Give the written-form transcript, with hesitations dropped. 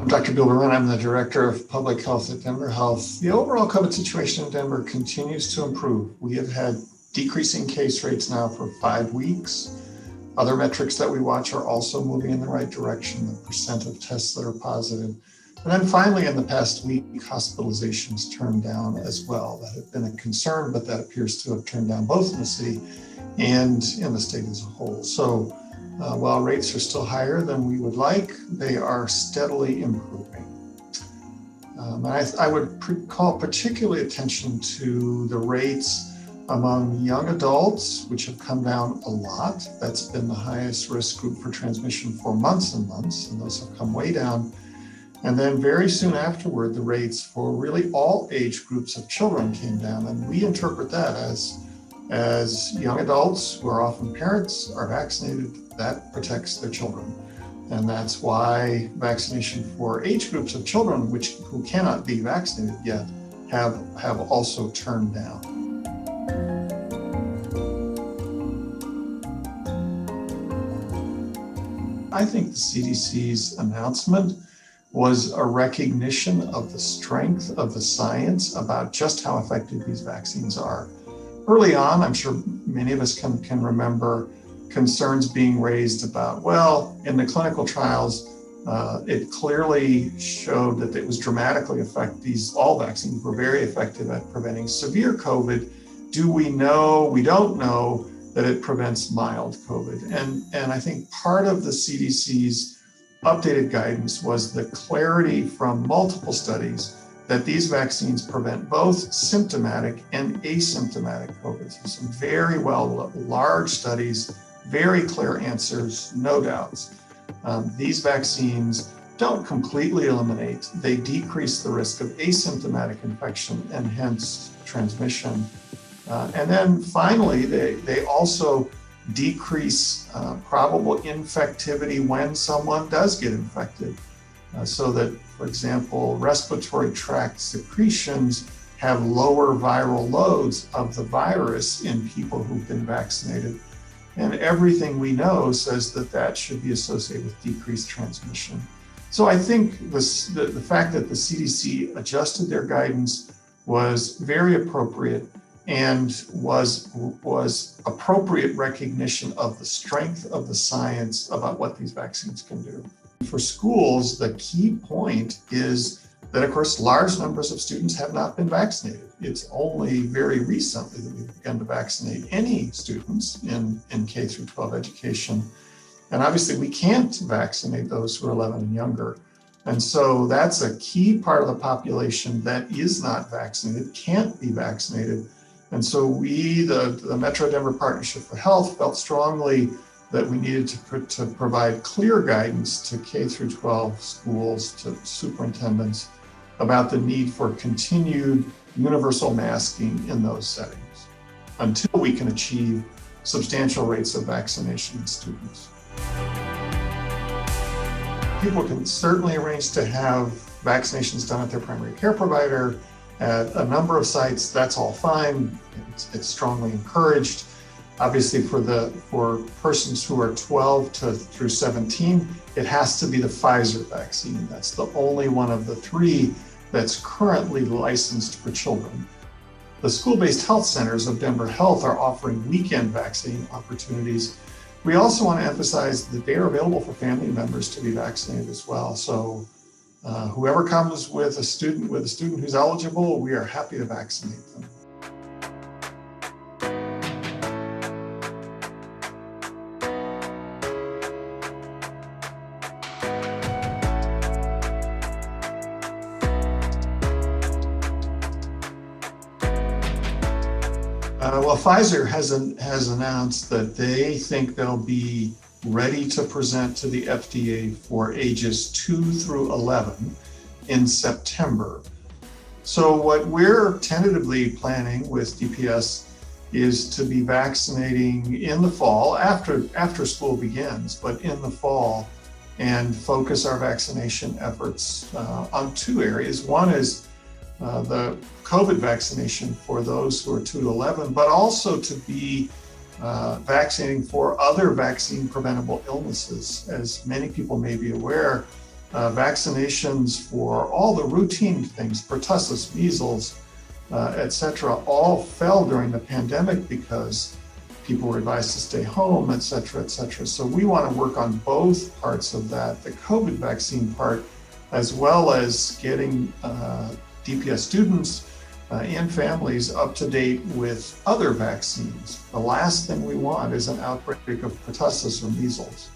Dr. Bill Burman. I'm the Director of Public Health at Denver Health. The overall COVID situation in Denver continues to improve. We have had decreasing case rates now for 5 weeks. Other metrics that we watch are also moving in the right direction, the percent of tests that are positive. And then finally, in the past week, hospitalizations turned down as well. That had been a concern, but that appears to have turned down both in the city and in the state as a whole. So while rates are still higher than we would like, they are steadily improving. I would call particularly attention to the rates among young adults, which have come down a lot. That's been the highest risk group for transmission for months and months, and those have come way down. And then very soon afterward, the rates for really all age groups of children came down, and we interpret that as young adults who are often parents are vaccinated, that protects their children. And that's why vaccination for age groups of children who cannot be vaccinated yet have also turned down. I think the CDC's announcement was a recognition of the strength of the science about just how effective these vaccines are. Early on, I'm sure many of us can remember concerns being raised about, well, in the clinical trials, it clearly showed that it was dramatically effective. All vaccines were very effective at preventing severe COVID. Do we know? We don't know that it prevents mild COVID. And I think part of the CDC's updated guidance was the clarity from multiple studies that these vaccines prevent both symptomatic and asymptomatic COVID. So some very large studies, very clear answers, no doubts. These vaccines don't completely eliminate, they decrease the risk of asymptomatic infection and hence transmission. And then finally, they also decrease probable infectivity when someone does get infected. So that, for example, respiratory tract secretions have lower viral loads of the virus in people who've been vaccinated. And everything we know says that should be associated with decreased transmission. So I think the fact that the CDC adjusted their guidance was very appropriate and was appropriate recognition of the strength of the science about what these vaccines can do. For schools, the key point is that, of course, large numbers of students have not been vaccinated. It's only very recently that we've begun to vaccinate any students in K through 12 education. And obviously, we can't vaccinate those who are 11 and younger. And so that's a key part of the population that is not vaccinated, can't be vaccinated. And so we, the Metro Denver Partnership for Health, felt strongly that we needed to provide clear guidance to K through 12 schools, to superintendents, about the need for continued universal masking in those settings until we can achieve substantial rates of vaccination in students. People can certainly arrange to have vaccinations done at their primary care provider at a number of sites. That's all fine. It's strongly encouraged. Obviously, for persons who are 12 through 17, it has to be the Pfizer vaccine. That's the only one of the 3 that's currently licensed for children. The school-based health centers of Denver Health are offering weekend vaccine opportunities. We also want to emphasize that they are available for family members to be vaccinated as well. So whoever comes with a student who's eligible, we are happy to vaccinate them. Well, Pfizer has announced that they think they'll be ready to present to the FDA for ages 2 through 11 in September. So what we're tentatively planning with DPS is to be vaccinating in the fall, after school begins, but in the fall, and focus our vaccination efforts on 2 areas. One is the COVID vaccination for those who are 2 to 11, but also to be vaccinating for other vaccine preventable illnesses. As many people may be aware, vaccinations for all the routine things, pertussis, measles, etc., all fell during the pandemic because people were advised to stay home, etc., etc. So we want to work on both parts of that, the COVID vaccine part, as well as getting DPS students and families up to date with other vaccines. The last thing we want is an outbreak of pertussis or measles.